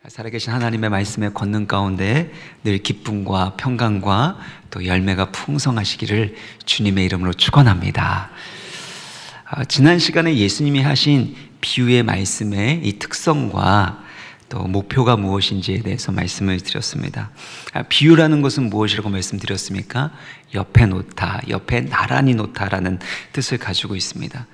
살아계신 하나님의 말씀에 걷는 가운데 늘 기쁨과 평강과 또 열매가 풍성하시기를 주님의 이름으로 축원합니다. 지난 시간에 예수님이 하신 비유의 말씀의 이 특성과 또 목표가 무엇인지에 대해서 말씀을 드렸습니다. 비유라는 것은 무엇이라고 말씀드렸습니까? 옆에 놓다, 옆에 나란히 놓다라는 뜻을 가지고 있습니다.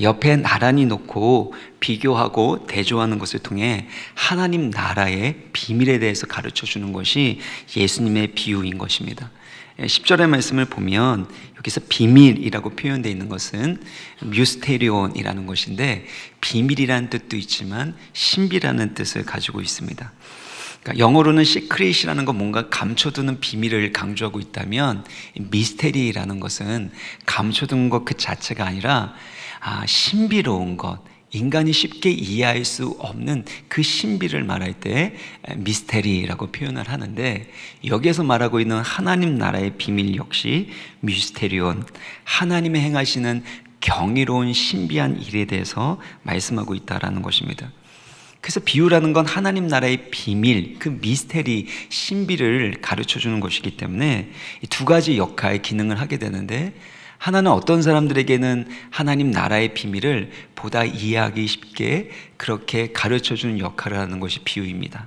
옆에 나란히 놓고 비교하고 대조하는 것을 통해 하나님 나라의 비밀에 대해서 가르쳐 주는 것이 예수님의 비유인 것입니다. 10절의 말씀을 보면 여기서 비밀이라고 표현되어 있는 것은 뮤스테리온이라는 것인데, 비밀이라는 뜻도 있지만 신비라는 뜻을 가지고 있습니다. 그러니까 영어로는 시크릿이라는 건 뭔가 감춰두는 비밀을 강조하고 있다면, 미스테리라는 것은 감춰둔 것 그 자체가 아니라 신비로운 것, 인간이 쉽게 이해할 수 없는 그 신비를 말할 때 미스테리라고 표현을 하는데, 여기에서 말하고 있는 하나님 나라의 비밀 역시 미스테리온, 하나님의 행하시는 경이로운 신비한 일에 대해서 말씀하고 있다라는 것입니다. 그래서 비유라는 건 하나님 나라의 비밀, 그 미스테리, 신비를 가르쳐주는 것이기 때문에 이 두 가지 역할, 기능을 하게 되는데, 하나는 어떤 사람들에게는 하나님 나라의 비밀을 보다 이해하기 쉽게 그렇게 가르쳐주는 역할을 하는 것이 비유입니다.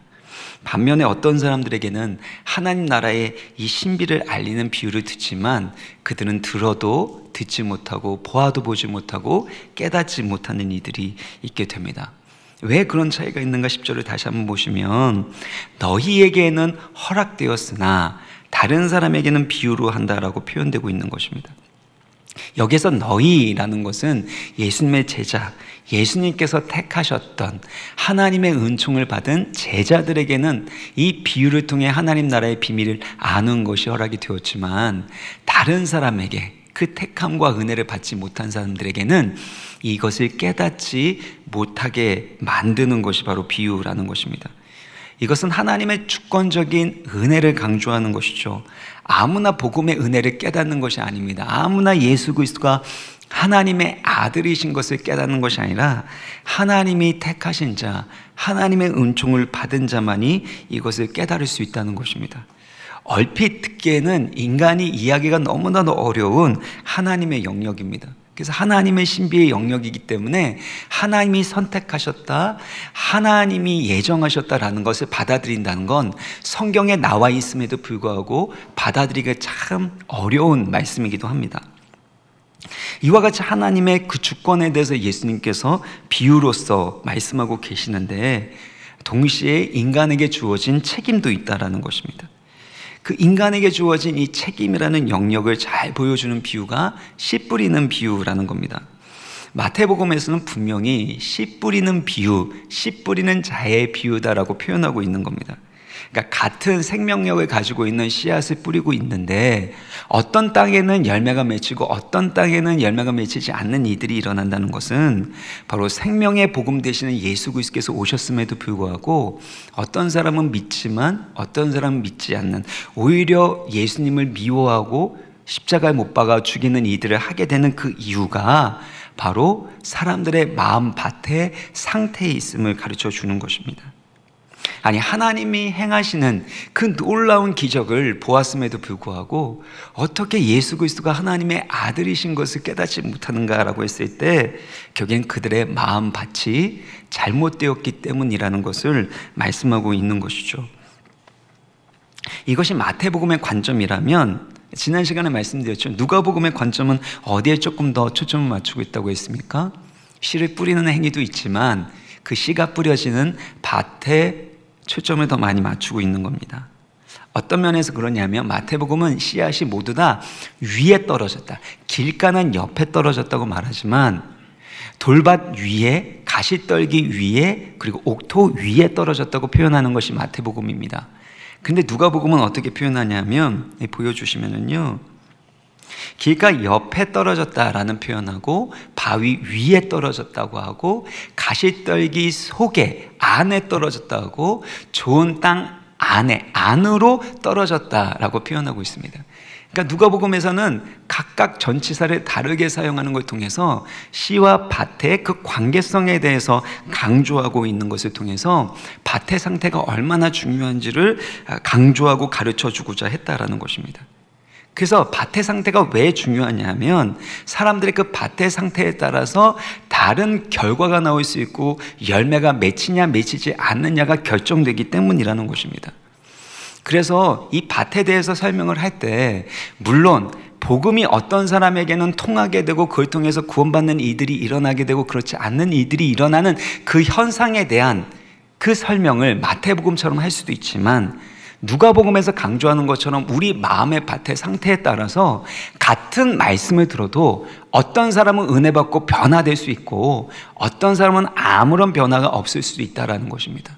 반면에 어떤 사람들에게는 하나님 나라의 이 신비를 알리는 비유를 듣지만 그들은 들어도 듣지 못하고 보아도 보지 못하고 깨닫지 못하는 이들이 있게 됩니다. 왜 그런 차이가 있는가? 10절을 다시 한번 보시면, 너희에게는 허락되었으나 다른 사람에게는 비유로 한다라고 표현되고 있는 것입니다. 여기서 너희라는 것은 예수님의 제자, 예수님께서 택하셨던 하나님의 은총을 받은 제자들에게는 이 비유를 통해 하나님 나라의 비밀을 아는 것이 허락이 되었지만, 다른 사람에게, 그 택함과 은혜를 받지 못한 사람들에게는 이것을 깨닫지 못하게 만드는 것이 바로 비유라는 것입니다. 이것은 하나님의 주권적인 은혜를 강조하는 것이죠. 아무나 복음의 은혜를 깨닫는 것이 아닙니다. 아무나 예수 그리스도가 하나님의 아들이신 것을 깨닫는 것이 아니라 하나님이 택하신 자, 하나님의 은총을 받은 자만이 이것을 깨달을 수 있다는 것입니다. 얼핏 듣기에는 인간이 이해하기가 너무나도 어려운 하나님의 영역입니다. 그래서 하나님의 신비의 영역이기 때문에 하나님이 선택하셨다, 하나님이 예정하셨다라는 것을 받아들인다는 건 성경에 나와 있음에도 불구하고 받아들이기가 참 어려운 말씀이기도 합니다. 이와 같이 하나님의 그 주권에 대해서 예수님께서 비유로서 말씀하고 계시는데, 동시에 인간에게 주어진 책임도 있다라는 것입니다. 그 인간에게 주어진 이 책임이라는 영역을 잘 보여주는 비유가 씨 뿌리는 비유라는 겁니다. 마태복음에서는 분명히 씨 뿌리는 비유, 씨 뿌리는 자의 비유다라고 표현하고 있는 겁니다. 그러니까 같은 생명력을 가지고 있는 씨앗을 뿌리고 있는데, 어떤 땅에는 열매가 맺히고 어떤 땅에는 열매가 맺히지 않는 이들이 일어난다는 것은 바로 생명의 복음 되시는 예수 그리스도께서 오셨음에도 불구하고 어떤 사람은 믿지만 어떤 사람은 믿지 않는, 오히려 예수님을 미워하고 십자가에 못 박아 죽이는 이들을 하게 되는 그 이유가 바로 사람들의 마음 밭의 상태에 있음을 가르쳐 주는 것입니다. 아니, 하나님이 행하시는 그 놀라운 기적을 보았음에도 불구하고 어떻게 예수 그리스도가 하나님의 아들이신 것을 깨닫지 못하는가라고 했을 때, 결국엔 그들의 마음밭이 잘못되었기 때문이라는 것을 말씀하고 있는 것이죠. 이것이 마태복음의 관점이라면, 지난 시간에 말씀드렸죠. 누가복음의 관점은 어디에 조금 더 초점을 맞추고 있다고 했습니까? 씨를 뿌리는 행위도 있지만 그 씨가 뿌려지는 밭에 초점을 더 많이 맞추고 있는 겁니다. 어떤 면에서 그러냐면, 마태복음은 씨앗이 모두 다 위에 떨어졌다, 길가는 옆에 떨어졌다고 말하지만 돌밭 위에, 가시떨기 위에, 그리고 옥토 위에 떨어졌다고 표현하는 것이 마태복음입니다. 근데 누가복음은 어떻게 표현하냐면, 보여주시면은요, 길가 옆에 떨어졌다라는 표현하고 바위 위에 떨어졌다고 하고 가시떨기 속에, 안에 떨어졌다고, 좋은 땅 안에, 안으로 떨어졌다라고 표현하고 있습니다. 그러니까 누가복음에서는 각각 전치사를 다르게 사용하는 걸 통해서 씨와 밭의 그 관계성에 대해서 강조하고 있는 것을 통해서 밭의 상태가 얼마나 중요한지를 강조하고 가르쳐 주고자 했다라는 것입니다. 그래서 밭의 상태가 왜 중요하냐면 사람들의 그 밭의 상태에 따라서 다른 결과가 나올 수 있고 열매가 맺히냐 맺히지 않느냐가 결정되기 때문이라는 것입니다. 그래서 이 밭에 대해서 설명을 할 때 물론 복음이 어떤 사람에게는 통하게 되고 그걸 통해서 구원받는 이들이 일어나게 되고 그렇지 않는 이들이 일어나는 그 현상에 대한 그 설명을 마태복음처럼 할 수도 있지만 누가복음에서 강조하는 것처럼 우리 마음의 밭의 상태에 따라서 같은 말씀을 들어도 어떤 사람은 은혜 받고 변화될 수 있고 어떤 사람은 아무런 변화가 없을 수도 있다는 것입니다.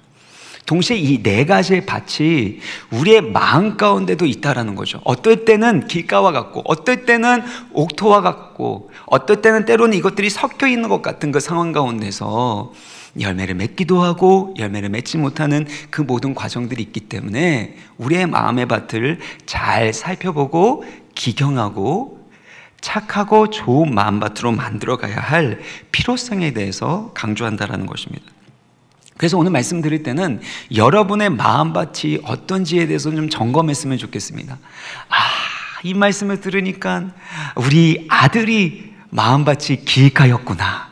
동시에 이 네 가지의 밭이 우리의 마음 가운데도 있다라는 거죠. 어떨 때는 길가와 같고 어떨 때는 옥토와 같고 어떨 때는 때로는 이것들이 섞여 있는 것 같은 그 상황 가운데서 열매를 맺기도 하고 열매를 맺지 못하는 그 모든 과정들이 있기 때문에 우리의 마음의 밭을 잘 살펴보고 기경하고 착하고 좋은 마음밭으로 만들어가야 할 필요성에 대해서 강조한다라는 것입니다. 그래서 오늘 말씀드릴 때는 여러분의 마음밭이 어떤지에 대해서 좀 점검했으면 좋겠습니다. 이 말씀을 들으니까 우리 아들이 마음밭이 길가였구나.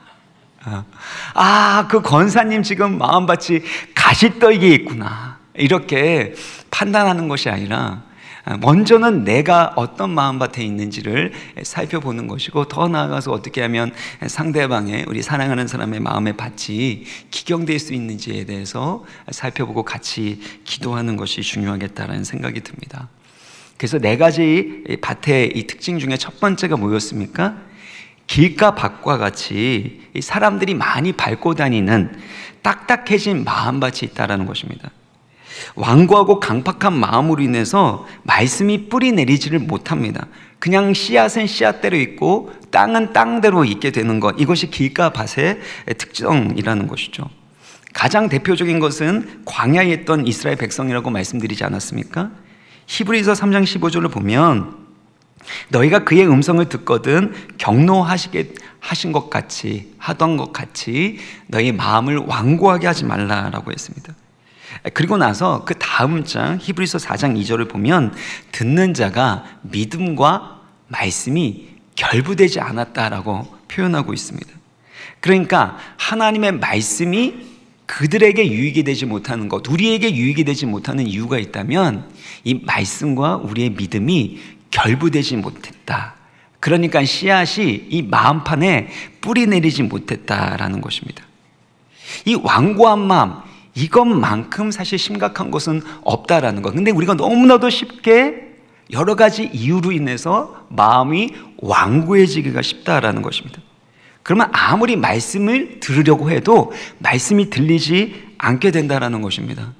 그 권사님 지금 마음밭이 가시떨기에 있구나. 이렇게 판단하는 것이 아니라 먼저는 내가 어떤 마음밭에 있는지를 살펴보는 것이고 더 나아가서 어떻게 하면 상대방의 우리 사랑하는 사람의 마음의 밭이 기경될 수 있는지에 대해서 살펴보고 같이 기도하는 것이 중요하겠다라는 생각이 듭니다. 그래서 네 가지 밭의 이 특징 중에 첫 번째가 뭐였습니까? 길가 밭과 같이 사람들이 많이 밟고 다니는 딱딱해진 마음밭이 있다는 것입니다. 완고하고 강팍한 마음으로 인해서 말씀이 뿌리 내리지를 못합니다. 그냥 씨앗은 씨앗대로 있고 땅은 땅대로 있게 되는 것, 이것이 길가 밭의 특징이라는 것이죠. 가장 대표적인 것은 광야에 있던 이스라엘 백성이라고 말씀드리지 않았습니까? 히브리서 3장 15절을 보면 너희가 그의 음성을 듣거든 경노하시게 하신 것 같이 하던 것 같이 너희 마음을 완고하게 하지 말라라고 했습니다. 그리고 나서 그 다음 장 히브리서 4장 2절을 보면 듣는 자가 믿음과 말씀이 결부되지 않았다라고 표현하고 있습니다. 그러니까 하나님의 말씀이 그들에게 유익이 되지 못하는 것, 우리에게 유익이 되지 못하는 이유가 있다면 이 말씀과 우리의 믿음이 결부되지 못했다. 그러니까 씨앗이 이 마음판에 뿌리 내리지 못했다라는 것입니다. 이 완고한 마음, 이것만큼 사실 심각한 것은 없다라는 것. 근데 우리가 너무나도 쉽게 여러 가지 이유로 인해서 마음이 완고해지기가 쉽다라는 것입니다. 그러면 아무리 말씀을 들으려고 해도 말씀이 들리지 않게 된다라는 것입니다.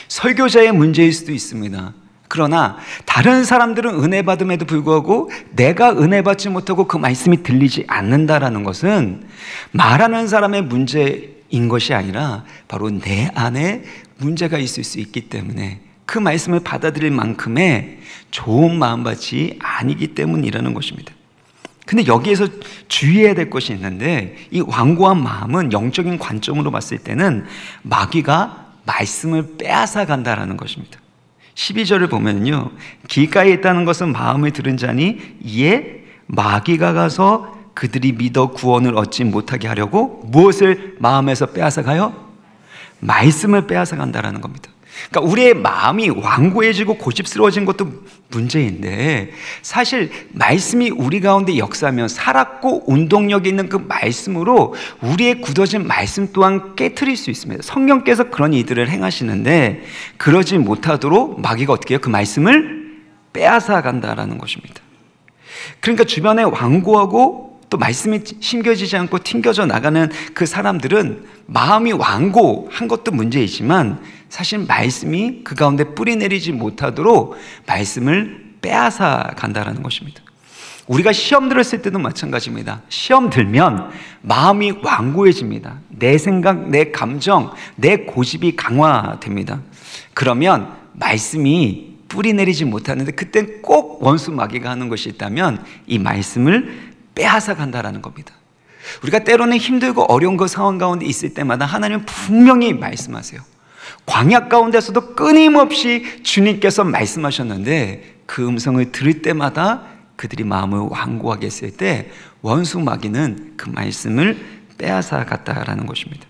설교자의 문제일 수도 있습니다. 그러나 다른 사람들은 은혜 받음에도 불구하고 내가 은혜 받지 못하고 그 말씀이 들리지 않는다라는 것은 말하는 사람의 문제인 것이 아니라 바로 내 안에 문제가 있을 수 있기 때문에 그 말씀을 받아들일 만큼의 좋은 마음밭이 아니기 때문이라는 것입니다. 근데 여기에서 주의해야 될 것이 있는데 이 완고한 마음은 영적인 관점으로 봤을 때는 마귀가 말씀을 빼앗아 간다라는 것입니다. 12절을 보면요, 길가에 있다는 것은 마음을 들은 자니 이에 마귀가 가서 그들이 믿어 구원을 얻지 못하게 하려고 무엇을 마음에서 빼앗아 가요? 말씀을 빼앗아 간다라는 겁니다. 그러니까 우리의 마음이 완고해지고 고집스러워진 것도 문제인데 사실 말씀이 우리 가운데 역사하면 살았고 운동력이 있는 그 말씀으로 우리의 굳어진 말씀 또한 깨트릴 수 있습니다. 성령께서 그런 이들을 행하시는데 그러지 못하도록 마귀가 어떻게 해요? 그 말씀을 빼앗아 간다라는 것입니다. 그러니까 주변에 완고하고 또 말씀이 심겨지지 않고 튕겨져 나가는 그 사람들은 마음이 완고한 것도 문제이지만 사실 말씀이 그 가운데 뿌리 내리지 못하도록 말씀을 빼앗아 간다라는 것입니다. 우리가 시험 들었을 때도 마찬가지입니다. 시험 들면 마음이 완고해집니다. 내 생각, 내 감정, 내 고집이 강화됩니다. 그러면 말씀이 뿌리 내리지 못하는데, 그땐 꼭 원수 마귀가 하는 것이 있다면 이 말씀을 빼앗아 간다라는 겁니다. 우리가 때로는 힘들고 어려운 그 상황 가운데 있을 때마다 하나님은 분명히 말씀하세요. 광야 가운데서도 끊임없이 주님께서 말씀하셨는데, 그 음성을 들을 때마다 그들이 마음을 완고하게 했을 때 원수 마귀는 그 말씀을 빼앗아 갔다라는 것입니다.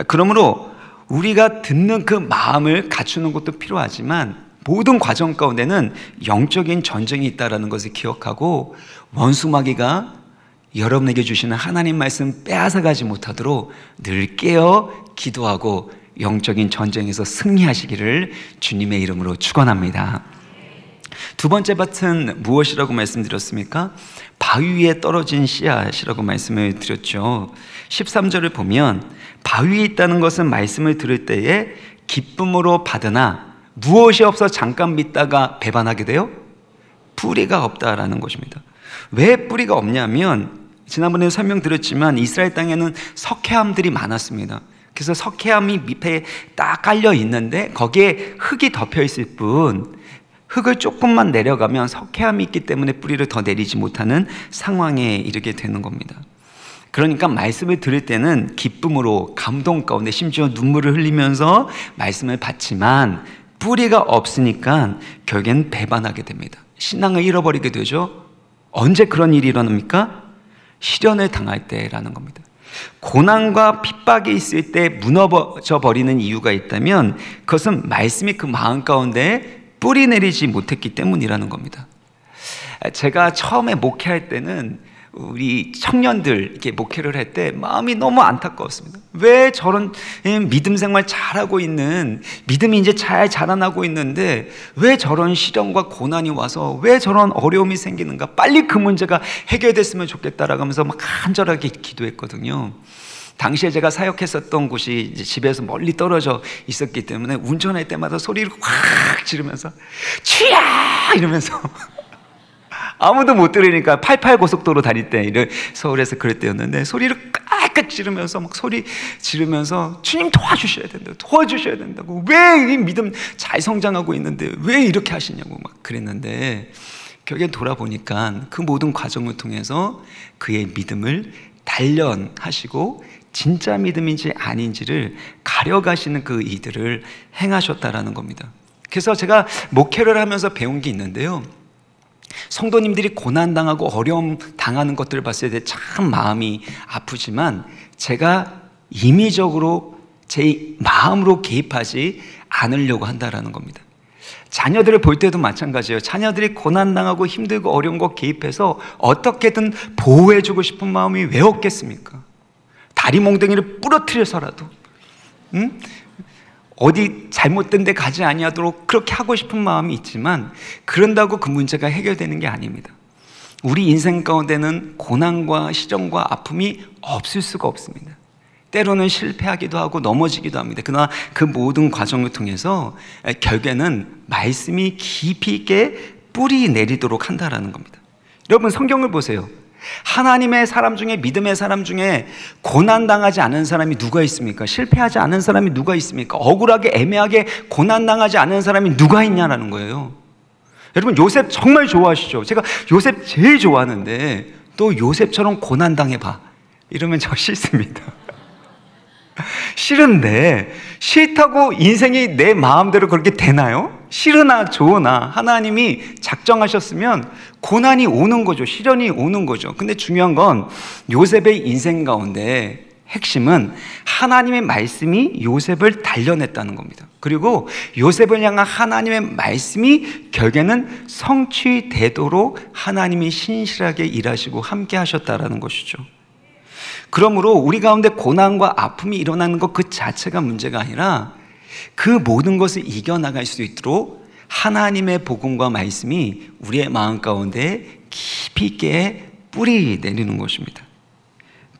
그러므로 우리가 듣는 그 마음을 갖추는 것도 필요하지만, 모든 과정 가운데는 영적인 전쟁이 있다는 것을 기억하고, 원수 마귀가 여러분에게 주시는 하나님 말씀 빼앗아가지 못하도록 늘 깨어 기도하고 영적인 전쟁에서 승리하시기를 주님의 이름으로 축원합니다. 두 번째 밭은 무엇이라고 말씀드렸습니까? 바위 위에 떨어진 씨앗이라고 말씀을 드렸죠. 13절을 보면 바위에 있다는 것은 말씀을 들을 때에 기쁨으로 받으나 무엇이 없어 잠깐 믿다가 배반하게 돼요? 뿌리가 없다라는 것입니다. 왜 뿌리가 없냐면, 지난번에 설명드렸지만 이스라엘 땅에는 석회암들이 많았습니다. 그래서 석회암이 밑에 딱 깔려 있는데 거기에 흙이 덮여 있을 뿐, 흙을 조금만 내려가면 석회암이 있기 때문에 뿌리를 더 내리지 못하는 상황에 이르게 되는 겁니다. 그러니까 말씀을 들을 때는 기쁨으로, 감동 가운데 심지어 눈물을 흘리면서 말씀을 받지만 뿌리가 없으니까 결국엔 배반하게 됩니다. 신앙을 잃어버리게 되죠. 언제 그런 일이 일어납니까? 시련을 당할 때라는 겁니다. 고난과 핍박이 있을 때 무너져 버리는 이유가 있다면 그것은 말씀이 그 마음 가운데 뿌리 내리지 못했기 때문이라는 겁니다. 제가 처음에 목회할 때는 우리 청년들 이렇게 목회를 할 때 마음이 너무 안타까웠습니다. 왜 저런 믿음 생활 잘하고 있는, 믿음이 이제 잘 자라나고 있는데 왜 저런 시련과 고난이 와서 왜 저런 어려움이 생기는가, 빨리 그 문제가 해결됐으면 좋겠다라고 하면서 막 간절하게 기도했거든요. 당시에 제가 사역했었던 곳이 이제 집에서 멀리 떨어져 있었기 때문에 운전할 때마다 소리를 확 지르면서 치야 이러면서 아무도 못 들으니까 88 고속도로 다닐 때, 서울에서 그럴 때였는데 소리를 깍깍 지르면서 막 소리 지르면서 주님 도와주셔야 된다고, 도와주셔야 된다고, 왜 이 믿음 잘 성장하고 있는데 왜 이렇게 하시냐고 막 그랬는데, 결국엔 돌아보니까 그 모든 과정을 통해서 그의 믿음을 단련하시고 진짜 믿음인지 아닌지를 가려가시는 그 일들을 행하셨다라는 겁니다. 그래서 제가 목회를 하면서 배운 게 있는데요, 성도님들이 고난당하고 어려움 당하는 것들을 봤을 때 참 마음이 아프지만 제가 임의적으로 제 마음으로 개입하지 않으려고 한다라는 겁니다. 자녀들을 볼 때도 마찬가지예요. 자녀들이 고난당하고 힘들고 어려운 거 개입해서 어떻게든 보호해주고 싶은 마음이 왜 없겠습니까? 다리 몽둥이를 부러뜨려서라도 어디 잘못된 데 가지 아니하도록 그렇게 하고 싶은 마음이 있지만, 그런다고 그 문제가 해결되는 게 아닙니다. 우리 인생 가운데는 고난과 시련과 아픔이 없을 수가 없습니다. 때로는 실패하기도 하고 넘어지기도 합니다. 그러나 그 모든 과정을 통해서 결국에는 말씀이 깊이 있게 뿌리 내리도록 한다라는 겁니다. 여러분, 성경을 보세요. 하나님의 사람 중에, 믿음의 사람 중에 고난당하지 않은 사람이 누가 있습니까? 실패하지 않은 사람이 누가 있습니까? 억울하게 애매하게 고난당하지 않은 사람이 누가 있냐라는 거예요. 여러분, 요셉 정말 좋아하시죠? 제가 요셉 제일 좋아하는데, 또 요셉처럼 고난당해봐 이러면 저 싫습니다. 싫은데, 싫다고 인생이 내 마음대로 그렇게 되나요? 싫으나 좋으나 하나님이 작정하셨으면 고난이 오는 거죠. 시련이 오는 거죠. 근데 중요한 건 요셉의 인생 가운데 핵심은 하나님의 말씀이 요셉을 단련했다는 겁니다. 그리고 요셉을 향한 하나님의 말씀이 결국에는 성취되도록 하나님이 신실하게 일하시고 함께 하셨다라는 것이죠. 그러므로 우리 가운데 고난과 아픔이 일어나는 것 그 자체가 문제가 아니라 그 모든 것을 이겨나갈 수 있도록 하나님의 복음과 말씀이 우리의 마음 가운데 깊이 있게 뿌리 내리는 것입니다.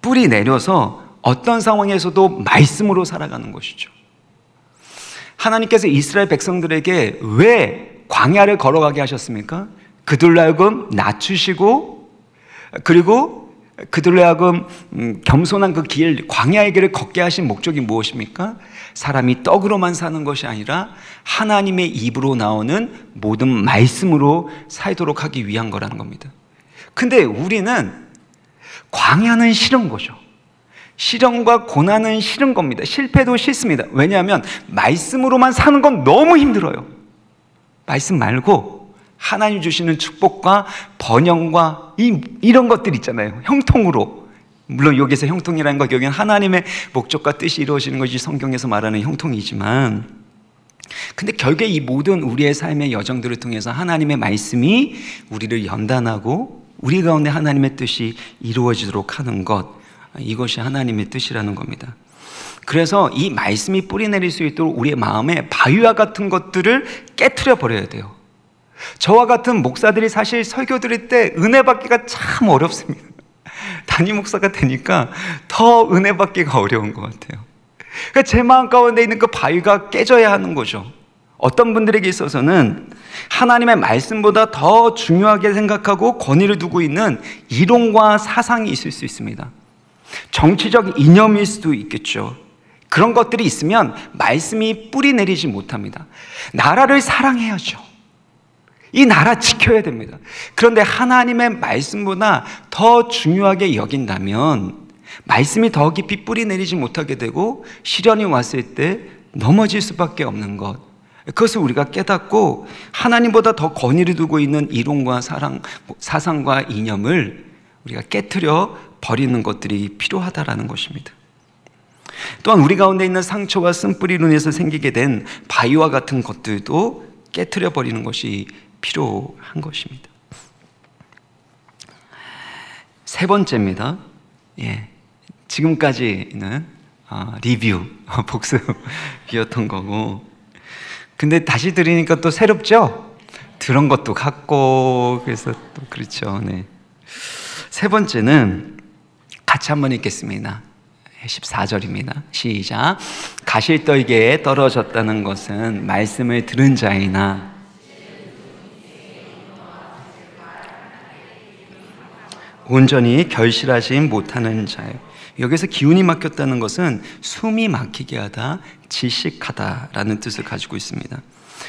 뿌리 내려서 어떤 상황에서도 말씀으로 살아가는 것이죠. 하나님께서 이스라엘 백성들에게 왜 광야를 걸어가게 하셨습니까? 그들로 하여금 낮추시고, 그리고 그들로 하여금 겸손한 그 길, 광야의 길을 걷게 하신 목적이 무엇입니까? 사람이 떡으로만 사는 것이 아니라 하나님의 입으로 나오는 모든 말씀으로 살도록 하기 위한 거라는 겁니다. 근데 우리는 광야는 싫은 거죠. 시련과 고난은 싫은 겁니다. 실패도 싫습니다. 왜냐하면 말씀으로만 사는 건 너무 힘들어요. 말씀 말고 하나님 주시는 축복과 번영과 이런 것들 있잖아요. 형통으로. 물론 여기서 형통이라는 것, 여기는 하나님의 목적과 뜻이 이루어지는 것이 성경에서 말하는 형통이지만, 근데 결국에 이 모든 우리의 삶의 여정들을 통해서 하나님의 말씀이 우리를 연단하고 우리 가운데 하나님의 뜻이 이루어지도록 하는 것, 이것이 하나님의 뜻이라는 겁니다. 그래서 이 말씀이 뿌리 내릴 수 있도록 우리의 마음에 바위와 같은 것들을 깨트려 버려야 돼요. 저와 같은 목사들이 사실 설교 드릴 때 은혜 받기가 참 어렵습니다. 담임 목사가 되니까 더 은혜 받기가 어려운 것 같아요. 그러니까 제 마음 가운데 있는 그 바위가 깨져야 하는 거죠. 어떤 분들에게 있어서는 하나님의 말씀보다 더 중요하게 생각하고 권위를 두고 있는 이론과 사상이 있을 수 있습니다. 정치적 이념일 수도 있겠죠. 그런 것들이 있으면 말씀이 뿌리 내리지 못합니다. 나라를 사랑해야죠. 이 나라 지켜야 됩니다. 그런데 하나님의 말씀보다 더 중요하게 여긴다면 말씀이 더 깊이 뿌리 내리지 못하게 되고 시련이 왔을 때 넘어질 수밖에 없는 것, 그것을 우리가 깨닫고 하나님보다 더 권위를 두고 있는 이론과 사상과 이념을 우리가 깨트려 버리는 것들이 필요하다라는 것입니다. 또한 우리 가운데 있는 상처와 쓴뿌리로 인해서 생기게 된 바위와 같은 것들도 깨트려 버리는 것이 필요한 것입니다. 세 번째입니다. 지금까지는 리뷰, 복습이었던 거고, 근데 다시 들으니까 또 새롭죠? 들은 것도 같고, 그래서 또 그렇죠. 세 번째는 같이 한번 읽겠습니다. 14절입니다. 시작. 가실떨기에 떨어졌다는 것은 말씀을 들은 자이나 온전히 결실하지 못하는 자예요. 여기서 기운이 막혔다는 것은 숨이 막히게 하다, 질식하다라는 뜻을 가지고 있습니다.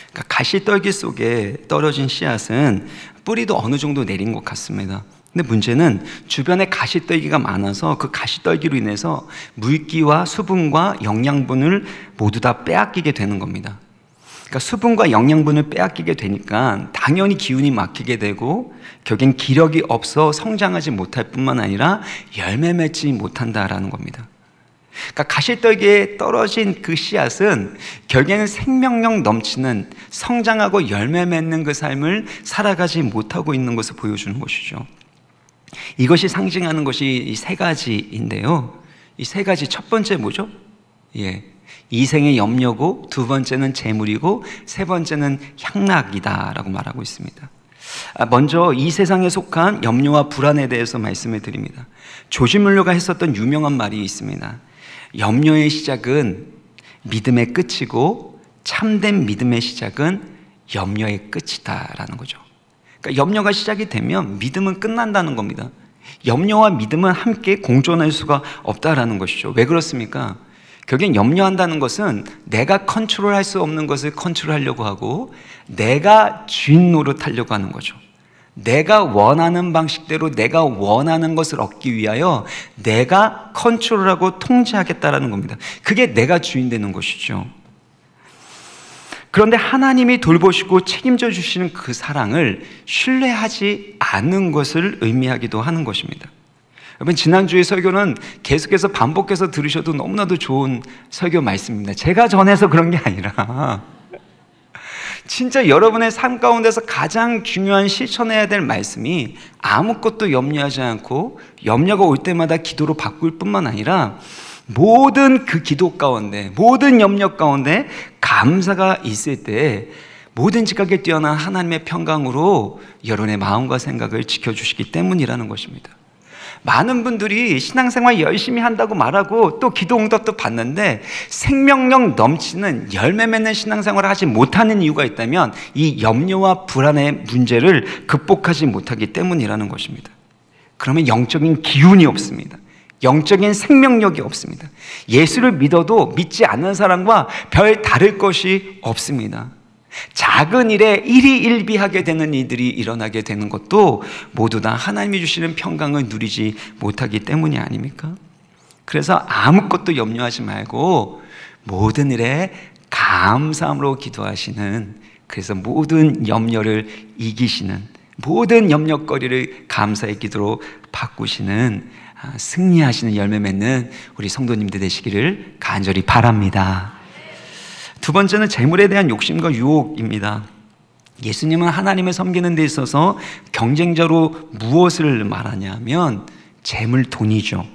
그러니까 가시떨기 속에 떨어진 씨앗은 뿌리도 어느 정도 내린 것 같습니다. 근데 문제는 주변에 가시떨기가 많아서 그 가시떨기로 인해서 물기와 수분과 영양분을 모두 다 빼앗기게 되는 겁니다. 그러니까 수분과 영양분을 빼앗기게 되니까 당연히 기운이 막히게 되고 결국엔 기력이 없어 성장하지 못할 뿐만 아니라 열매 맺지 못한다라는 겁니다. 그러니까 가시떨기에 떨어진 그 씨앗은 결국에는 생명력 넘치는 성장하고 열매 맺는 그 삶을 살아가지 못하고 있는 것을 보여주는 것이죠. 이것이 상징하는 것이 이 세 가지인데요. 이 세 가지, 첫 번째 뭐죠? 이생의 염려고, 두 번째는 재물이고, 세 번째는 향락이다라고 말하고 있습니다. 먼저 이 세상에 속한 염려와 불안에 대해서 말씀을 드립니다. 조지물러가 했었던 유명한 말이 있습니다. 염려의 시작은 믿음의 끝이고 참된 믿음의 시작은 염려의 끝이다라는 거죠. 그러니까 염려가 시작이 되면 믿음은 끝난다는 겁니다. 염려와 믿음은 함께 공존할 수가 없다라는 것이죠. 왜 그렇습니까? 결국엔 염려한다는 것은 내가 컨트롤할 수 없는 것을 컨트롤하려고 하고 내가 주인 노릇하려고 하는 거죠. 내가 원하는 방식대로 내가 원하는 것을 얻기 위하여 내가 컨트롤하고 통제하겠다라는 겁니다. 그게 내가 주인 되는 것이죠. 그런데 하나님이 돌보시고 책임져 주시는 그 사랑을 신뢰하지 않는 것을 의미하기도 하는 것입니다. 여러분, 지난주의 설교는 계속해서 반복해서 들으셔도 너무나도 좋은 설교 말씀입니다. 제가 전해서 그런 게 아니라 진짜 여러분의 삶 가운데서 가장 중요한 실천해야 될 말씀이 아무것도 염려하지 않고 염려가 올 때마다 기도로 바꿀 뿐만 아니라 모든 그 기도 가운데, 모든 염려 가운데 감사가 있을 때 모든 지각에 뛰어난 하나님의 평강으로 여러분의 마음과 생각을 지켜주시기 때문이라는 것입니다. 많은 분들이 신앙생활 열심히 한다고 말하고 또 기도 응답도 받는데 생명력 넘치는 열매 맺는 신앙생활을 하지 못하는 이유가 있다면 이 염려와 불안의 문제를 극복하지 못하기 때문이라는 것입니다. 그러면 영적인 기운이 없습니다. 영적인 생명력이 없습니다. 예수를 믿어도 믿지 않는 사람과 별 다를 것이 없습니다. 작은 일에 일희일비하게 되는 일들이 일어나게 되는 것도 모두 다 하나님이 주시는 평강을 누리지 못하기 때문이 아닙니까? 그래서 아무것도 염려하지 말고 모든 일에 감사함으로 기도하시는, 그래서 모든 염려를 이기시는, 모든 염려거리를 감사의 기도로 바꾸시는, 승리하시는 열매 맺는 우리 성도님들 되시기를 간절히 바랍니다. 두 번째는 재물에 대한 욕심과 유혹입니다. 예수님은 하나님을 섬기는 데 있어서 경쟁자로 무엇을 말하냐면 재물, 돈이죠.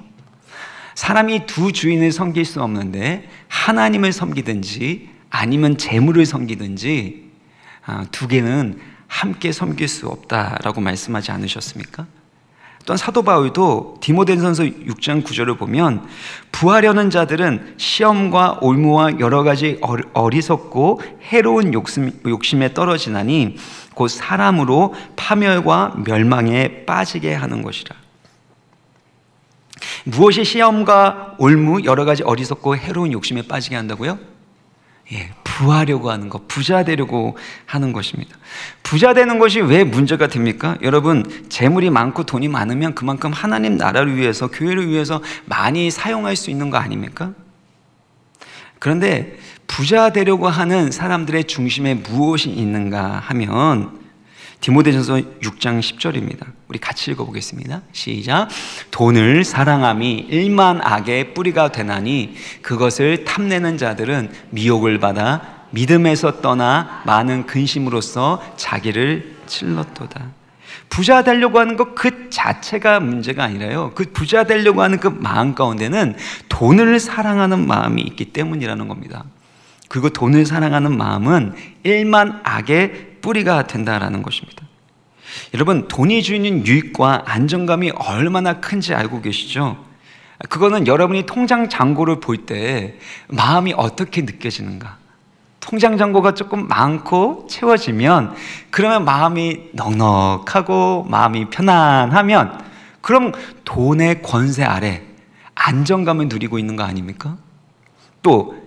사람이 두 주인을 섬길 수 없는데 하나님을 섬기든지 아니면 재물을 섬기든지 두 개는 함께 섬길 수 없다라고 말씀하지 않으셨습니까? 또한 사도 바울도 디모데전서 6장 9절을 보면 부하려는 자들은 시험과 올무와 여러 가지 어리석고 해로운 욕심에 떨어지나니 곧 사람으로 파멸과 멸망에 빠지게 하는 것이라. 무엇이 시험과 올무, 여러 가지 어리석고 해로운 욕심에 빠지게 한다고요? 부하려고 하는 것, 부자 되려고 하는 것입니다. 부자 되는 것이 왜 문제가 됩니까? 여러분, 재물이 많고 돈이 많으면 그만큼 하나님 나라를 위해서, 교회를 위해서 많이 사용할 수 있는 거 아닙니까? 그런데 부자 되려고 하는 사람들의 중심에 무엇이 있는가 하면 디모데전서 6장 10절입니다. 우리 같이 읽어보겠습니다. 시작. 돈을 사랑함이 일만 악의 뿌리가 되나니 그것을 탐내는 자들은 미혹을 받아 믿음에서 떠나 많은 근심으로써 자기를 찔렀도다. 부자 되려고 하는 것 그 자체가 문제가 아니라요, 그 부자 되려고 하는 그 마음 가운데는 돈을 사랑하는 마음이 있기 때문이라는 겁니다. 그리고 돈을 사랑하는 마음은 일만 악의 뿌리가 된다라는 것입니다. 여러분, 돈이 주는 유익과 안정감이 얼마나 큰지 알고 계시죠? 그거는 여러분이 통장 잔고를 볼 때 마음이 어떻게 느껴지는가? 통장 잔고가 조금 많고 채워지면, 그러면 마음이 넉넉하고 마음이 편안하면, 그럼 돈의 권세 아래 안정감을 누리고 있는 거 아닙니까? 또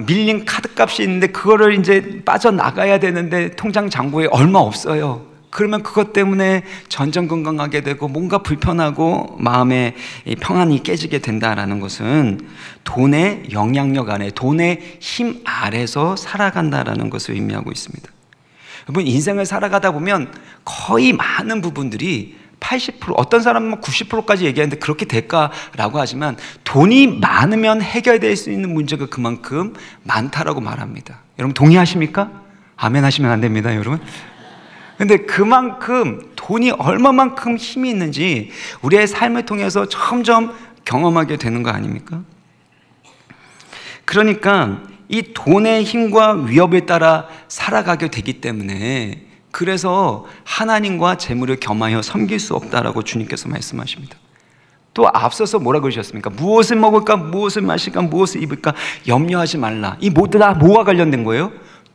밀린 카드값이 있는데 그거를 이제 빠져나가야 되는데 통장 잔고에 얼마 없어요. 그러면 그것 때문에 전전긍긍하게 되고 뭔가 불편하고 마음의 평안이 깨지게 된다라는 것은 돈의 영향력 안에, 돈의 힘 아래서 살아간다라는 것을 의미하고 있습니다. 여러분, 인생을 살아가다 보면 거의 많은 부분들이 80%, 어떤 사람은 90%까지 얘기하는데 그렇게 될까라고 하지만 돈이 많으면 해결될 수 있는 문제가 그만큼 많다라고 말합니다. 여러분 동의하십니까? 아멘 하시면 안 됩니다, 여러분. 근데 그만큼 돈이 얼마만큼 힘이 있는지 우리의 삶을 통해서 점점 경험하게 되는 거 아닙니까? 그러니까 이 돈의 힘과 위협에 따라 살아가게 되기 때문에, 그래서 하나님과 재물을 겸하여 섬길 수 없다라고 주님께서 말씀하십니다. 또 앞서서 뭐라 그러셨습니까? 무엇을 먹을까, 무엇을 마실까, 무엇을 입을까 염려하지 말라. 이 모두 다 뭐와 관련된 거예요?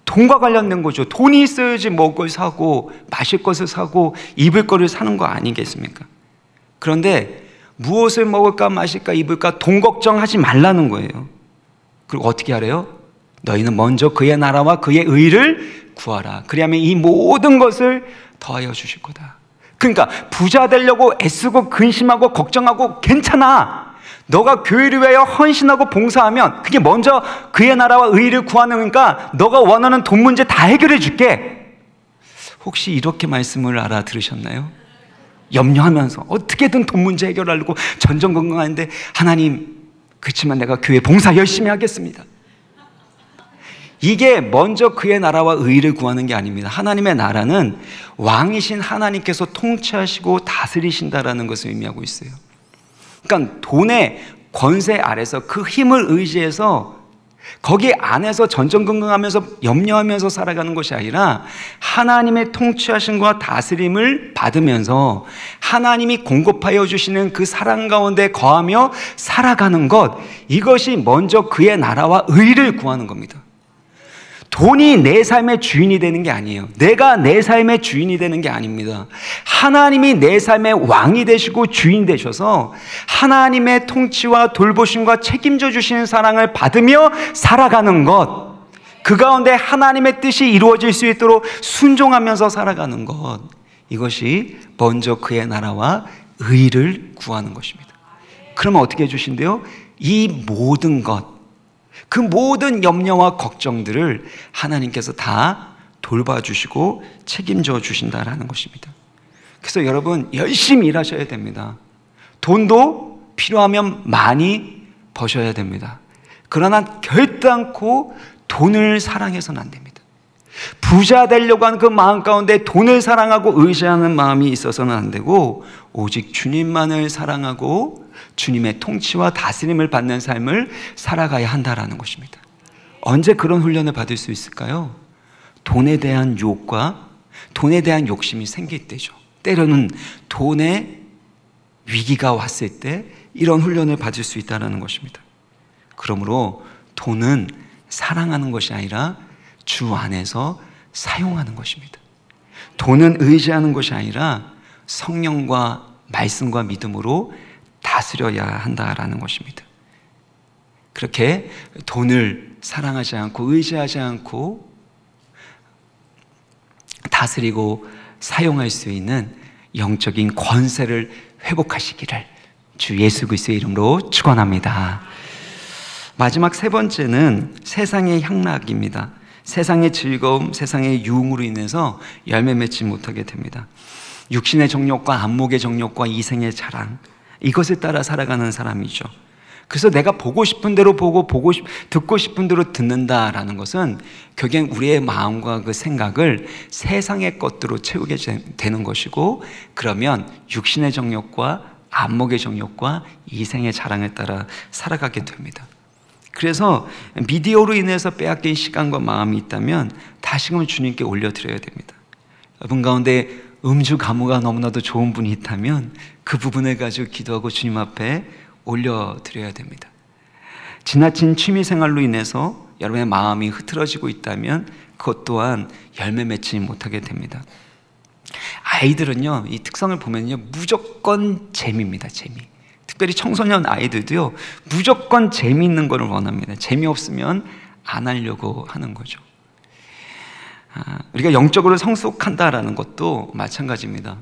돈과 관련된 거죠. 돈이 있어야지 먹을 걸 사고 마실 것을 사고 입을 거를 사는 거 아니겠습니까? 그런데 무엇을 먹을까, 마실까, 입을까 돈 걱정하지 말라는 거예요. 그리고 어떻게 하래요? 너희는 먼저 그의 나라와 그의 의를 구하라. 그리하면 이 모든 것을 더하여 주실 거다. 그러니까 부자 되려고 애쓰고 근심하고 걱정하고 괜찮아. 너가 교회를 위하여 헌신하고 봉사하면 그게 먼저 그의 나라와 의를 구하는 거니까 너가 원하는 돈 문제 다 해결해 줄게. 혹시 이렇게 말씀을 알아들으셨나요? 염려하면서 어떻게든 돈 문제 해결하려고 전전긍긍하는데, 하나님, 그렇지만 내가 교회 봉사 열심히 하겠습니다. 이게 먼저 그의 나라와 의를 구하는 게 아닙니다. 하나님의 나라는 왕이신 하나님께서 통치하시고 다스리신다라는 것을 의미하고 있어요. 그러니까 돈의 권세 아래서 그 힘을 의지해서 거기 안에서 전전긍긍하면서 염려하면서 살아가는 것이 아니라 하나님의 통치하심과 다스림을 받으면서 하나님이 공급하여 주시는 그 사랑 가운데 거하며 살아가는 것, 이것이 먼저 그의 나라와 의를 구하는 겁니다. 돈이 내 삶의 주인이 되는 게 아니에요. 내가 내 삶의 주인이 되는 게 아닙니다. 하나님이 내 삶의 왕이 되시고 주인 되셔서 하나님의 통치와 돌보심과 책임져 주시는 사랑을 받으며 살아가는 것, 그 가운데 하나님의 뜻이 이루어질 수 있도록 순종하면서 살아가는 것, 이것이 먼저 그의 나라와 의를 구하는 것입니다. 그러면 어떻게 해주신대요? 이 모든 것, 그 모든 염려와 걱정들을 하나님께서 다 돌봐주시고 책임져 주신다라는 것입니다. 그래서 여러분 열심히 일하셔야 됩니다. 돈도 필요하면 많이 버셔야 됩니다. 그러나 결단코 돈을 사랑해서는 안 됩니다. 부자 되려고 하는 그 마음 가운데 돈을 사랑하고 의지하는 마음이 있어서는 안 되고, 오직 주님만을 사랑하고 주님의 통치와 다스림을 받는 삶을 살아가야 한다라는 것입니다. 언제 그런 훈련을 받을 수 있을까요? 돈에 대한 유혹과 돈에 대한 욕심이 생길 때죠. 때로는 돈의 위기가 왔을 때 이런 훈련을 받을 수 있다는 것입니다. 그러므로 돈은 사랑하는 것이 아니라 주 안에서 사용하는 것입니다. 돈은 의지하는 것이 아니라 성령과 말씀과 믿음으로 다스려야 한다라는 것입니다. 그렇게 돈을 사랑하지 않고 의지하지 않고 다스리고 사용할 수 있는 영적인 권세를 회복하시기를 주 예수 그리스도의 이름으로 축원합니다. 마지막 세 번째는 세상의 향락입니다. 세상의 즐거움, 세상의 유흥으로 인해서 열매 맺지 못하게 됩니다. 육신의 정욕과 안목의 정욕과 이생의 자랑, 이것을 따라 살아가는 사람이죠. 그래서 내가 보고 싶은 대로 보고 듣고 싶은 대로 듣는다라는 것은 결국 우리의 마음과 그 생각을 세상의 것들로 채우게 되는 것이고, 그러면 육신의 정욕과 안목의 정욕과 이생의 자랑을 따라 살아가게 됩니다. 그래서 미디어로 인해서 빼앗긴 시간과 마음이 있다면 다시금 주님께 올려드려야 됩니다. 여러분 가운데 음주 가무가 너무나도 좋은 분이 있다면 그 부분을 가지고 기도하고 주님 앞에 올려드려야 됩니다. 지나친 취미생활로 인해서 여러분의 마음이 흐트러지고 있다면 그것 또한 열매 맺지 못하게 됩니다. 아이들은요, 이 특성을 보면요, 무조건 재미입니다. 재미. 특별히 청소년 아이들도요, 무조건 재미있는 걸 원합니다. 재미없으면 안 하려고 하는 거죠. 우리가 영적으로 성숙한다라는 것도 마찬가지입니다.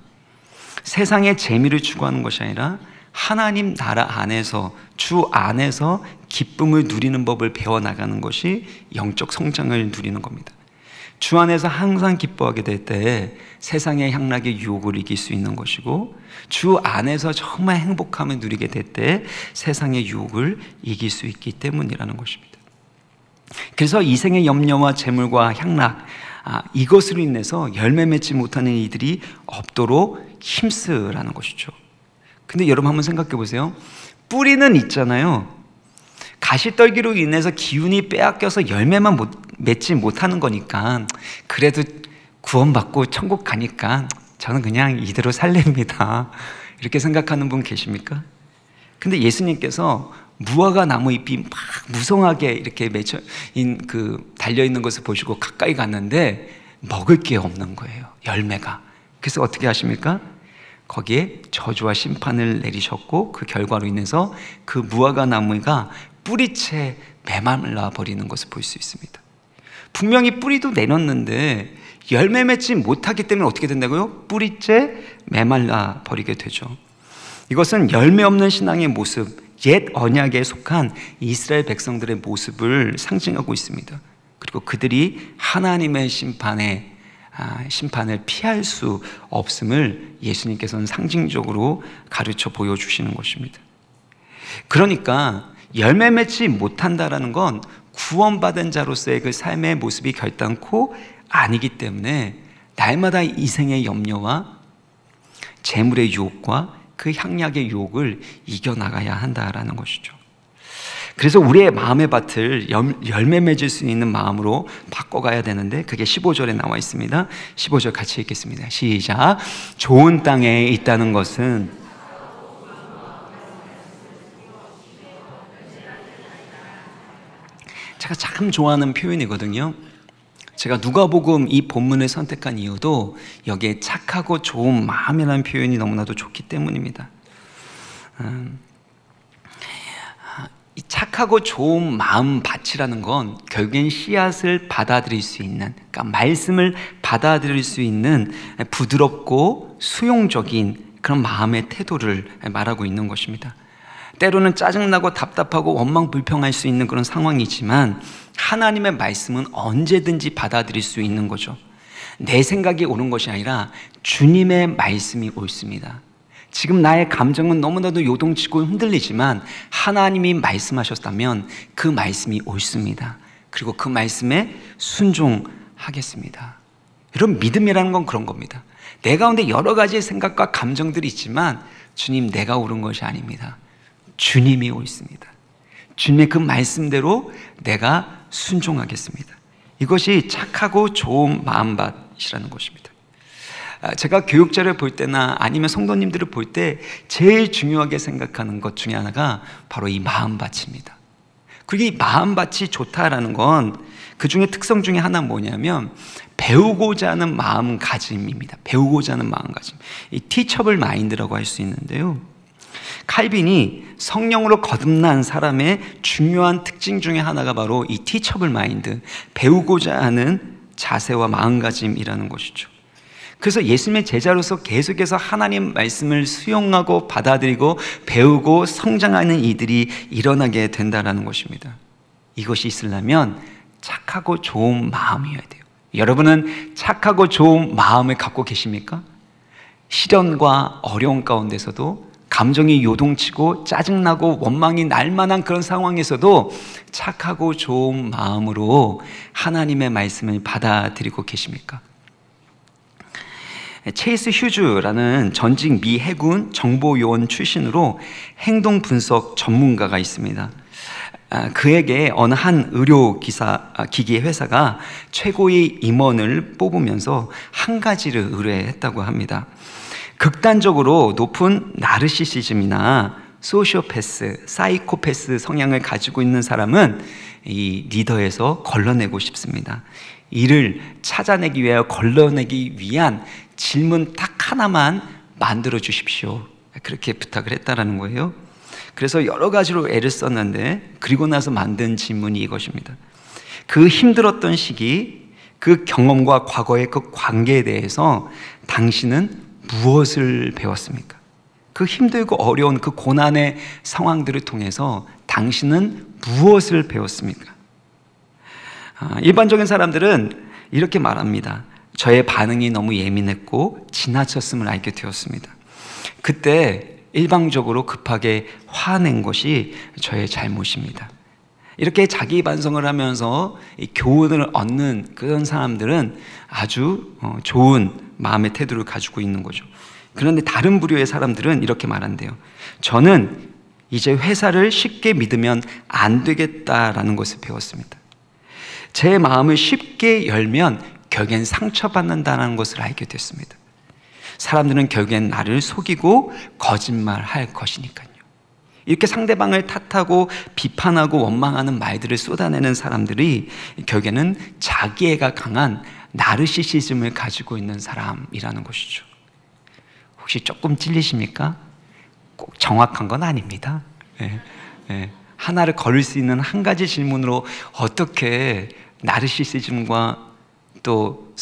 세상의 재미를 추구하는 것이 아니라 하나님 나라 안에서, 주 안에서 기쁨을 누리는 법을 배워나가는 것이 영적 성장을 누리는 겁니다. 주 안에서 항상 기뻐하게 될 때 세상의 향락의 유혹을 이길 수 있는 것이고, 주 안에서 정말 행복함을 누리게 될 때 세상의 유혹을 이길 수 있기 때문이라는 것입니다. 그래서 이생의 염려와 재물과 향락, 이것으로 인해서 열매 맺지 못하는 이들이 없도록 힘쓰라는 것이죠. 근데 여러분 한번 생각해 보세요. 뿌리는 있잖아요. 가시떨기로 인해서 기운이 빼앗겨서 열매만 맺지 못하는 거니까, 그래도 구원받고 천국 가니까 저는 그냥 이대로 살랍니다, 이렇게 생각하는 분 계십니까? 근데 예수님께서 무화과 나무 잎이 막 무성하게 이렇게 달려있는 것을 보시고 가까이 갔는데 먹을 게 없는 거예요, 열매가. 그래서 어떻게 하십니까? 거기에 저주와 심판을 내리셨고, 그 결과로 인해서 그 무화과 나무가 뿌리채 메말라 버리는 것을 볼 수 있습니다. 분명히 뿌리도 내렸는데 열매 맺지 못하기 때문에 어떻게 된다고요? 뿌리채 메말라 버리게 되죠. 이것은 열매 없는 신앙의 모습, 옛 언약에 속한 이스라엘 백성들의 모습을 상징하고 있습니다. 그리고 그들이 하나님의 심판을 피할 수 없음을 예수님께서는 상징적으로 가르쳐 보여주시는 것입니다. 그러니까 열매 맺지 못한다라는 건 구원받은 자로서의 그 삶의 모습이 결단코 아니기 때문에 날마다 이생의 염려와 재물의 유혹과 그 향락의 유혹을 이겨나가야 한다라는 것이죠. 그래서 우리의 마음의 밭을 열매 맺을 수 있는 마음으로 바꿔가야 되는데, 그게 15절에 나와 있습니다. 15절 같이 읽겠습니다. 시작. 좋은 땅에 있다는 것은 제가 참 좋아하는 표현이거든요. 제가 누가복음 이 본문을 선택한 이유도 여기에 착하고 좋은 마음이라는 표현이 너무나도 좋기 때문입니다. 이 착하고 좋은 마음밭이라는 건 결국엔 씨앗을 받아들일 수 있는, 그러니까 말씀을 받아들일 수 있는 부드럽고 수용적인 그런 마음의 태도를 말하고 있는 것입니다. 때로는 짜증나고 답답하고 원망불평할 수 있는 그런 상황이지만 하나님의 말씀은 언제든지 받아들일 수 있는 거죠. 내 생각이 옳은 것이 아니라 주님의 말씀이 옳습니다. 지금 나의 감정은 너무나도 요동치고 흔들리지만 하나님이 말씀하셨다면 그 말씀이 옳습니다. 그리고 그 말씀에 순종하겠습니다. 여러분, 믿음이라는 건 그런 겁니다. 내 가운데 여러 가지의 생각과 감정들이 있지만 주님, 내가 옳은 것이 아닙니다. 주님이 옳습니다. 주님의 그 말씀대로 내가 순종하겠습니다. 이것이 착하고 좋은 마음밭이라는 것입니다. 제가 교육자를 볼 때나 아니면 성도님들을 볼 때 제일 중요하게 생각하는 것 중에 하나가 바로 이 마음밭입니다. 그리고 이 마음밭이 좋다라는 건 그 중에 특성 중에 하나는 뭐냐면 배우고자 하는 마음가짐입니다. 배우고자 하는 마음가짐. 이 티처블 마인드라고 할 수 있는데요, 칼빈이 성령으로 거듭난 사람의 중요한 특징 중에 하나가 바로 이 티처블 마인드, 배우고자 하는 자세와 마음가짐이라는 것이죠. 그래서 예수님의 제자로서 계속해서 하나님 말씀을 수용하고 받아들이고 배우고 성장하는 이들이 일어나게 된다는 것입니다. 이것이 있으려면 착하고 좋은 마음이어야 돼요. 여러분은 착하고 좋은 마음을 갖고 계십니까? 시련과 어려움 가운데서도, 감정이 요동치고 짜증나고 원망이 날 만한 그런 상황에서도 착하고 좋은 마음으로 하나님의 말씀을 받아들이고 계십니까? 체이스 휴즈라는 전직 미 해군 정보요원 출신으로 행동 분석 전문가가 있습니다. 그에게 어느 한 기기 회사가 최고의 임원을 뽑으면서 한 가지를 의뢰했다고 합니다. 극단적으로 높은 나르시시즘이나 소시오패스, 사이코패스 성향을 가지고 있는 사람은 이 리더에서 걸러내고 싶습니다. 이를 찾아내기 위하여 걸러내기 위한 질문 딱 하나만 만들어 주십시오. 그렇게 부탁을 했다라는 거예요. 그래서 여러 가지로 애를 썼는데 그리고 나서 만든 질문이 이것입니다. 그 힘들었던 시기, 그 경험과 과거의 그 관계에 대해서 당신은 무엇을 배웠습니까? 그 힘들고 어려운 그 고난의 상황들을 통해서 당신은 무엇을 배웠습니까? 일반적인 사람들은 이렇게 말합니다. 저의 반응이 너무 예민했고 지나쳤음을 알게 되었습니다. 그때 일방적으로 급하게 화낸 것이 저의 잘못입니다. 이렇게 자기 반성을 하면서 교훈을 얻는 그런 사람들은 아주 좋은 마음의 태도를 가지고 있는 거죠. 그런데 다른 부류의 사람들은 이렇게 말한대요. 저는 이제 회사를 쉽게 믿으면 안 되겠다라는 것을 배웠습니다. 제 마음을 쉽게 열면 결국엔 상처받는다는 것을 알게 됐습니다. 사람들은 결국엔 나를 속이고 거짓말할 것이니까요. 이렇게 상대방을 탓하고 비판하고 원망하는 말들을 쏟아내는 사람들이 결국에는 자기애가 강한 나르시시즘을 가지고 있는 사람이라는 것이죠. 혹시 조금 찔리십니까? 꼭 정확한 건 아닙니다. 하나를 걸을 수 있는 한 가지 질문으로 어떻게 나르시시즘과 또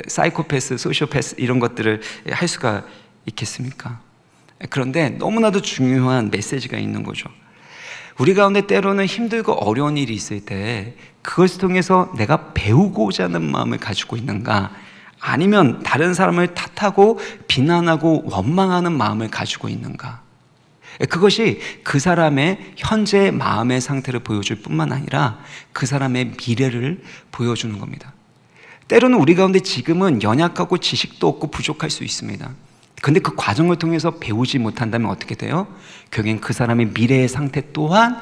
사이코패스, 소시오패스 이런 것들을 할 수가 있겠습니까? 그런데 너무나도 중요한 메시지가 있는 거죠. 우리 가운데 때로는 힘들고 어려운 일이 있을 때 그것을 통해서 내가 배우고자 하는 마음을 가지고 있는가, 아니면 다른 사람을 탓하고 비난하고 원망하는 마음을 가지고 있는가. 그것이 그 사람의 현재 마음의 상태를 보여줄 뿐만 아니라 그 사람의 미래를 보여주는 겁니다. 때로는 우리 가운데 지금은 연약하고 지식도 없고 부족할 수 있습니다. 그런데 그 과정을 통해서 배우지 못한다면 어떻게 돼요? 결국엔 그 사람의 미래의 상태 또한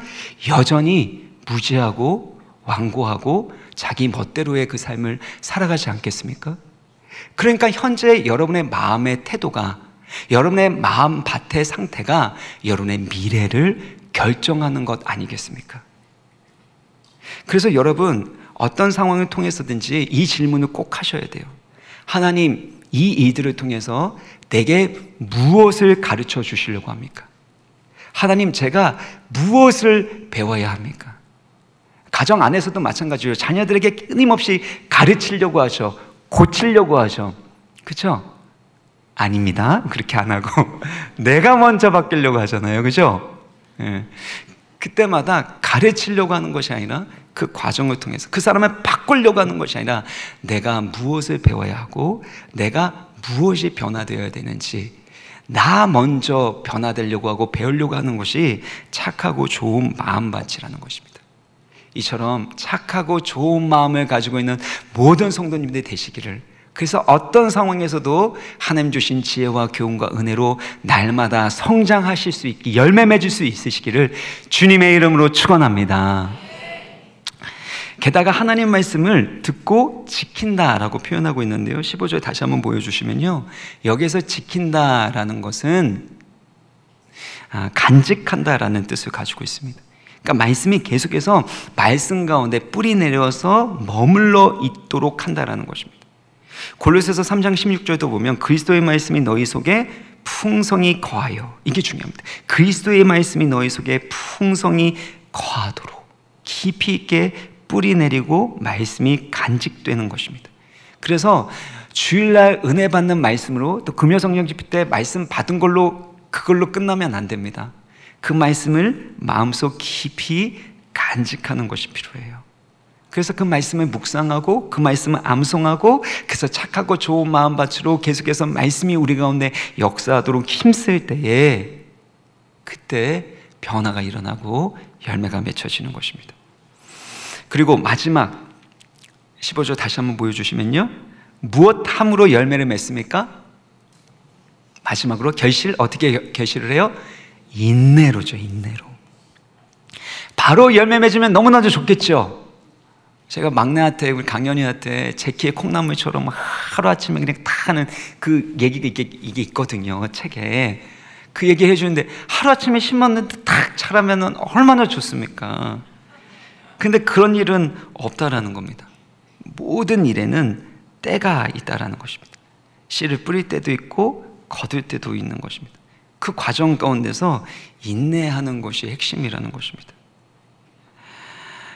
여전히 무지하고 완고하고 자기 멋대로의 그 삶을 살아가지 않겠습니까? 그러니까 현재 여러분의 마음의 태도가, 여러분의 마음 밭의 상태가 여러분의 미래를 결정하는 것 아니겠습니까? 그래서 여러분, 어떤 상황을 통해서든지 이 질문을 꼭 하셔야 돼요. 하나님, 이 일들을 통해서 내게 무엇을 가르쳐 주시려고 합니까? 하나님, 제가 무엇을 배워야 합니까? 가정 안에서도 마찬가지예요. 자녀들에게 끊임없이 가르치려고 하죠. 고치려고 하죠. 그렇죠? 아닙니다. 그렇게 안 하고 내가 먼저 바뀌려고 하잖아요. 그렇죠? 예. 그때마다 가르치려고 하는 것이 아니라 그 과정을 통해서 그 사람을 바꾸려고 하는 것이 아니라 내가 무엇을 배워야 하고 내가 무엇이 변화되어야 되는지 나 먼저 변화되려고 하고 배우려고 하는 것이 착하고 좋은 마음밭이라는 것입니다. 이처럼 착하고 좋은 마음을 가지고 있는 모든 성도님들이 되시기를, 그래서 어떤 상황에서도 하나님 주신 지혜와 교훈과 은혜로 날마다 성장하실 수 있기, 열매 맺을 수 있으시기를 주님의 이름으로 축원합니다. 게다가 하나님 말씀을 듣고 지킨다라고 표현하고 있는데요, 15절 다시 한번 보여주시면요, 여기에서 지킨다라는 것은 간직한다라는 뜻을 가지고 있습니다. 그러니까 말씀이 계속해서 말씀 가운데 뿌리 내려서 머물러 있도록 한다라는 것입니다. 골로새서 3장 16절도 보면 그리스도의 말씀이 너희 속에 풍성히 거하여, 이게 중요합니다. 그리스도의 말씀이 너희 속에 풍성히 거하도록 깊이 있게 뿌리 내리고 말씀이 간직되는 것입니다. 그래서 주일날 은혜 받는 말씀으로 또 금요성령 집회 때 말씀 받은 걸로 그걸로 끝나면 안 됩니다. 그 말씀을 마음속 깊이 간직하는 것이 필요해요. 그래서 그 말씀을 묵상하고 그 말씀을 암송하고, 그래서 착하고 좋은 마음밭으로 계속해서 말씀이 우리 가운데 역사하도록 힘쓸 때에 그때 변화가 일어나고 열매가 맺혀지는 것입니다. 그리고 마지막 15절 다시 한번 보여주시면요, 무엇 함으로 열매를 맺습니까? 마지막으로 어떻게 결실을 해요? 인내로죠. 인내로. 바로 열매 맺으면 너무나도 좋겠죠. 제가 막내한테, 우리 강연이한테 제키의 콩나물처럼 하루아침에 그냥 다 하는 그 얘기가 이게 있거든요, 책에. 그 얘기 해주는데 하루아침에 심었는데 탁 자라면 얼마나 좋습니까? 근데 그런 일은 없다라는 겁니다. 모든 일에는 때가 있다라는 것입니다. 씨를 뿌릴 때도 있고 거둘 때도 있는 것입니다. 그 과정 가운데서 인내하는 것이 핵심이라는 것입니다.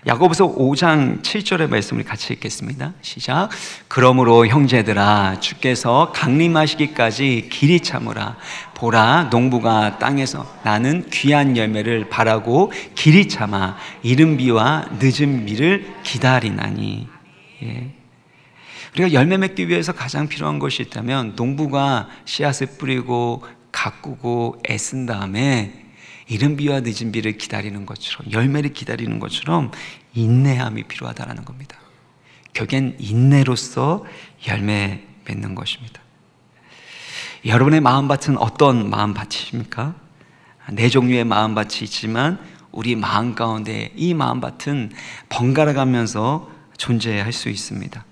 야고보서 5장 7절의 말씀을 같이 읽겠습니다. 시작. 그러므로 형제들아, 주께서 강림하시기까지 길이 참으라. 보라, 농부가 땅에서 나는 귀한 열매를 바라고 길이 참아 이른 비와 늦은 비를 기다리나니. 예. 우리가 열매 맺기 위해서 가장 필요한 것이 있다면 농부가 씨앗을 뿌리고 가꾸고 애쓴 다음에 이른 비와 늦은 비를 기다리는 것처럼, 열매를 기다리는 것처럼 인내함이 필요하다는 겁니다. 결국엔 인내로서 열매 맺는 것입니다. 여러분의 마음밭은 어떤 마음밭이십니까? 네 종류의 마음밭이 있지만 우리 마음 가운데 이 마음밭은 번갈아 가면서 존재할 수 있습니다.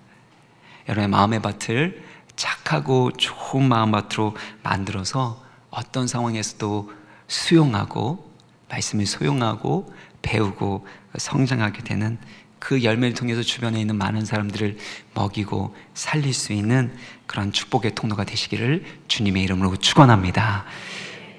여러분의 마음의 밭을 착하고 좋은 마음밭으로 만들어서 어떤 상황에서도 수용하고 말씀을 소용하고 배우고 성장하게 되는, 그 열매를 통해서 주변에 있는 많은 사람들을 먹이고 살릴 수 있는 그런 축복의 통로가 되시기를 주님의 이름으로 축원합니다.